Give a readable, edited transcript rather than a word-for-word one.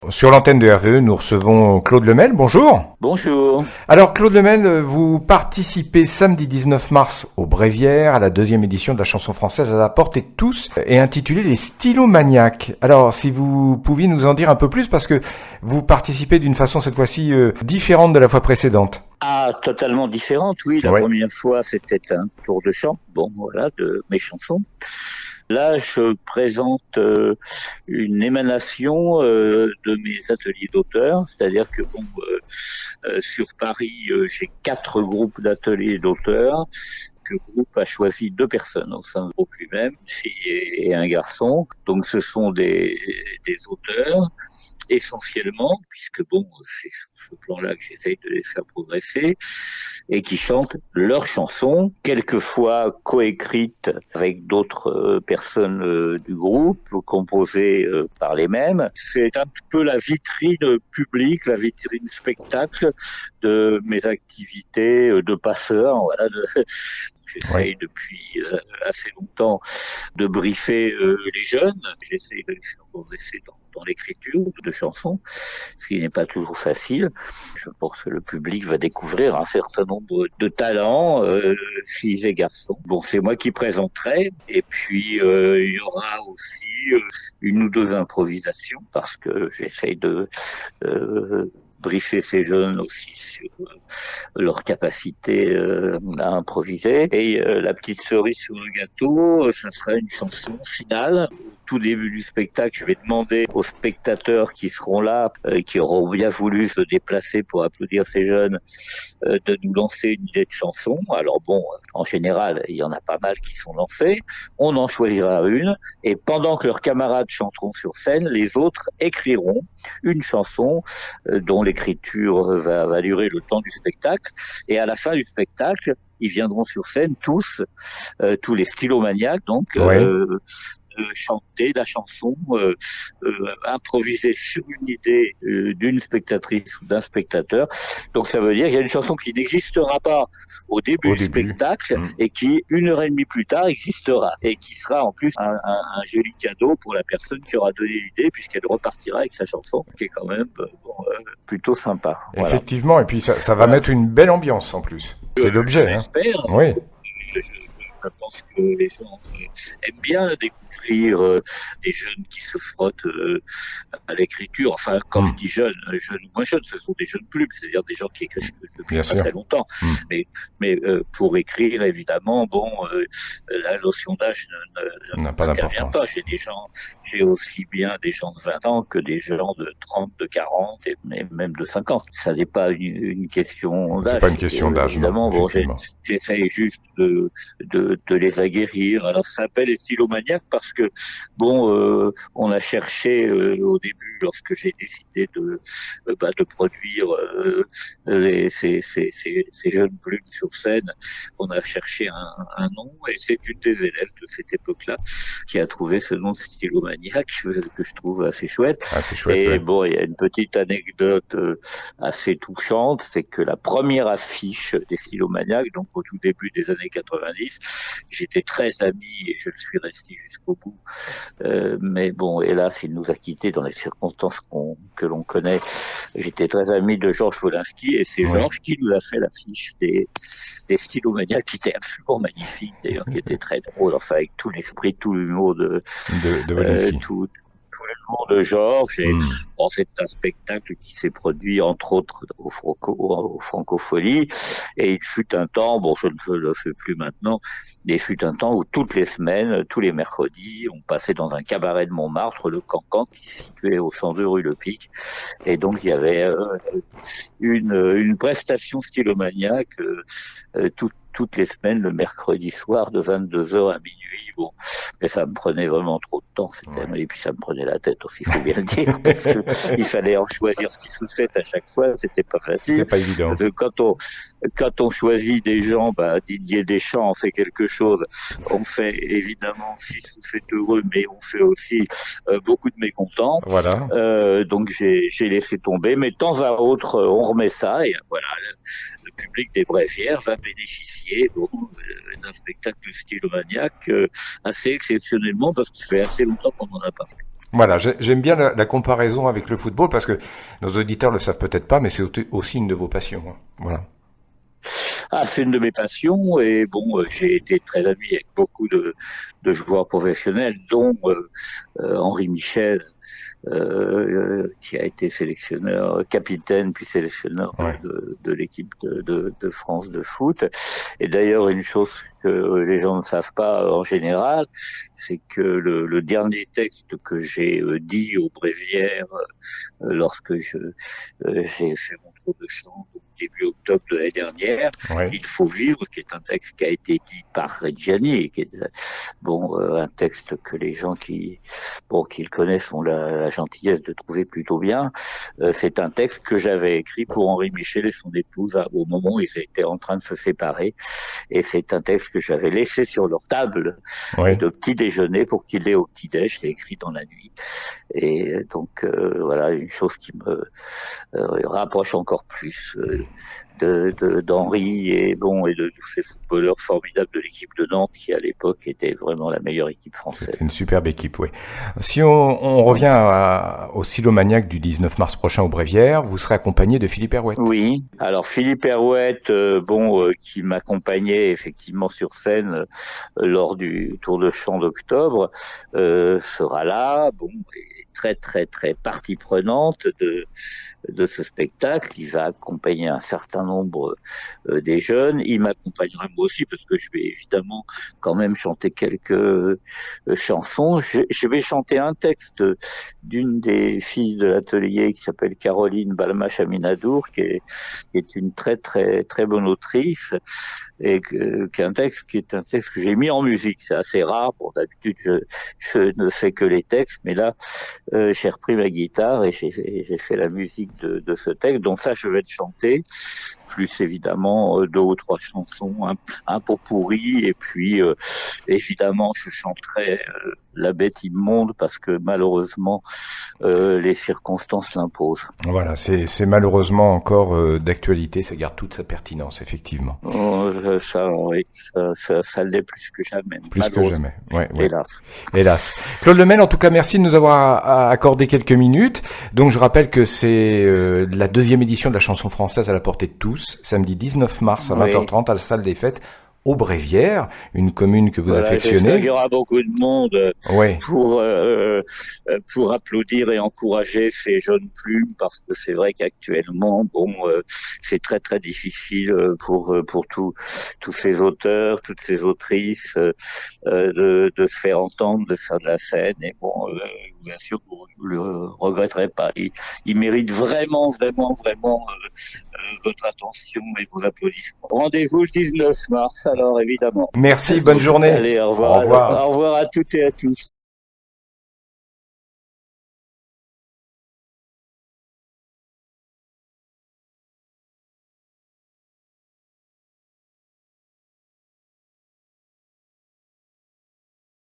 Sur l'antenne de RVE, nous recevons Claude Lemel. Bonjour. Bonjour. Alors Claude Lemel, vous participez samedi 19 mars au Bréviaire à la 2e édition de la chanson française à la porte et tous est intitulée Les Stylomaniacs. Alors si vous pouviez nous en dire un peu plus parce que vous participez d'une façon cette fois-ci différente de la fois précédente. Ah, totalement différente, oui. La première fois, c'était un tour de chant, de mes chansons. Là, je présente une émanation de mes ateliers d'auteurs, c'est-à-dire que sur Paris, j'ai 4 groupes d'ateliers d'auteurs, que le groupe a choisi 2 personnes au sein du groupe lui-même, une fille et un garçon. Donc, ce sont des auteurs. Essentiellement, puisque c'est sur ce plan-là que j'essaye de les faire progresser, et qui chantent leurs chansons, quelquefois coécrites avec d'autres personnes du groupe, composées par les mêmes. C'est un peu la vitrine publique, la vitrine spectacle de mes activités de passeur, J'essaye depuis assez longtemps de briefer les jeunes. J'essaye de les faire progresser dans l'écriture de chansons, ce qui n'est pas toujours facile. Je pense que le public va découvrir un certain nombre de talents, filles et garçons. C'est moi qui présenterai. Et puis, il y aura aussi une ou 2 improvisations, parce que j'essaye de briefer ces jeunes aussi sur leur capacité à improviser. Et la petite cerise sur le gâteau, ça sera une chanson finale. Au tout début du spectacle, je vais demander aux spectateurs qui seront là, qui auront bien voulu se déplacer pour applaudir ces jeunes, de nous lancer une idée de chanson. Alors en général, il y en a pas mal qui sont lancés. On en choisira une, et pendant que leurs camarades chanteront sur scène, les autres écriront une chanson dont l'écriture va durer le temps du spectacle. Et à la fin du spectacle, ils viendront sur scène tous les stylomaniacs, chanter la chanson, improviser sur une idée d'une spectatrice ou d'un spectateur. Donc ça veut dire qu'il y a une chanson qui n'existera pas au début du spectacle et qui, 1h30 plus tard, existera et qui sera en plus un joli cadeau pour la personne qui aura donné l'idée, puisqu'elle repartira avec sa chanson, ce qui est quand même plutôt sympa. Effectivement, et puis ça va mettre une belle ambiance en plus. C'est l'objet. J'espère. Oui. Je pense que les gens aiment bien découvrir des jeunes qui se frottent à l'écriture. Enfin, quand je dis jeunes ou moins jeunes, ce sont des jeunes plumes, c'est-à-dire des gens qui écrivent depuis pas très longtemps. Mais pour écrire, évidemment, la notion d'âge n'intervient pas. J'ai aussi bien des gens de 20 ans que des gens de 30, de 40 et même de 50. Ça n'est pas une question d'âge. C'est pas une question d'âge, évidemment. J'essaye juste de les aguerrir. Alors ça s'appelle les stylomaniacs parce que on a cherché au début, lorsque j'ai décidé de produire ces jeunes plumes sur scène, on a cherché un nom, et c'est une des élèves de cette époque-là qui a trouvé ce nom de stylomaniac que je trouve assez chouette. Et il y a une petite anecdote assez touchante, c'est que la première affiche des stylomaniacs, donc au tout début des années 90, j'étais très ami et je le suis resté jusqu'au bout. Mais hélas, il nous a quittés dans les circonstances que l'on connaît. J'étais très ami de Georges Wolinski, et c'est Georges qui nous a fait l'affiche des stylomaniacs, qui était absolument magnifique, d'ailleurs, qui était très drôle, enfin, avec tout l'esprit, tout l'humour de Wolinski. Tout l'humour de Georges. Et c'est un spectacle qui s'est produit entre autres au Francofolie, et il fut un temps, je ne le fais plus maintenant, mais il fut un temps où toutes les semaines, tous les mercredis, on passait dans un cabaret de Montmartre, le Cancan, qui se situait au 102 rue Le Pic, et donc il y avait une prestation stylomaniaque toutes les semaines, le mercredi soir, de 22h à minuit. Mais ça me prenait vraiment trop de temps, et puis ça me prenait la tête aussi, il faut bien le dire, parce que il fallait en choisir 6 ou 7 à chaque fois, c'était pas facile. C'était pas évident. Quand on choisit des gens, Didier Deschamps fait quelque chose, on fait évidemment 6 ou 7 heureux, mais on fait aussi beaucoup de mécontents. Voilà. Donc j'ai laissé tomber, mais de temps à autre, on remet ça, et voilà, le public des Bréviaires va bénéficier d'un spectacle stylomaniac assez exceptionnellement, parce que ça fait assez longtemps qu'on n'en a pas fait. Voilà, j'aime bien la comparaison avec le football parce que nos auditeurs le savent peut-être pas, mais c'est aussi une de vos passions. Hein. Voilà. Ah, c'est une de mes passions et bon, j'ai été très ami avec beaucoup de joueurs professionnels, dont Henri Michel, qui a été sélectionneur, capitaine puis sélectionneur Ouais. de l'équipe de France de foot. Et d'ailleurs, une chose que les gens ne savent pas en général, c'est que le dernier texte que j'ai dit au Bréviaire lorsque j'ai fait mon tour de chant au début octobre de l'année dernière, Ouais. Il faut vivre, qui est un texte qui a été dit par Reggiani, qui est un texte que les gens qui le connaissent ont la gentillesse de trouver plutôt bien. C'est un texte que j'avais écrit pour Henri Michel et son épouse au moment où ils étaient en train de se séparer. Et c'est un texte que j'avais laissé sur leur table de petit déjeuner pour qu'il l'ait au petit déj. Je l'ai écrit dans la nuit. Et donc voilà, une chose qui me rapproche encore plus d'Henri et de tous ces footballeurs formidables de l'équipe de Nantes qui à l'époque était vraiment la meilleure équipe française. C'est une superbe équipe, oui. Si on revient au Silomaniac du 19 mars prochain au Bréviaire, vous serez accompagné de Philippe Herrouet. Oui, alors Philippe Herrouet, qui m'accompagnait effectivement sur scène lors du Tour de Chant d'octobre, sera là. Très très très partie prenante de ce spectacle. Il va accompagner un certain nombre des jeunes. Il m'accompagnera moi aussi parce que je vais évidemment quand même chanter quelques chansons. Je vais chanter un texte d'une des filles de l'atelier qui s'appelle Caroline Balma-Chaminadour, qui est une très très très bonne autrice et qui est un texte que j'ai mis en musique. C'est assez rare. Bon, d'habitude je ne fais que les textes, mais là j'ai repris ma guitare et j'ai fait la musique de ce texte. Donc ça, je vais le chanter, plus évidemment 2 ou 3 chansons, un pot pourri, et puis évidemment je chanterai La Bête immonde parce que malheureusement les circonstances l'imposent. Voilà, c'est malheureusement encore d'actualité, ça garde toute sa pertinence, effectivement. Ça l'est plus que jamais. Plus que jamais, ouais. Hélas. Claude Lemel, en tout cas, merci de nous avoir accordé quelques minutes. Donc, je rappelle que c'est la 2e édition de la chanson française à la portée de tous, samedi 19 mars à 20h30 à la salle des fêtes au Bréviaire, une commune que vous affectionnez. Il y aura beaucoup de monde pour applaudir et encourager ces jeunes plumes, parce que c'est vrai qu'actuellement, c'est très très difficile pour tous ces auteurs, toutes ces autrices de se faire entendre, de faire de la scène. Et bien sûr, vous le regretterez pas. Il mérite vraiment votre attention et vos applaudissements. Rendez-vous le 19 mars, alors évidemment. Merci, bonne journée. Allez, au revoir. Au revoir à toutes et à tous.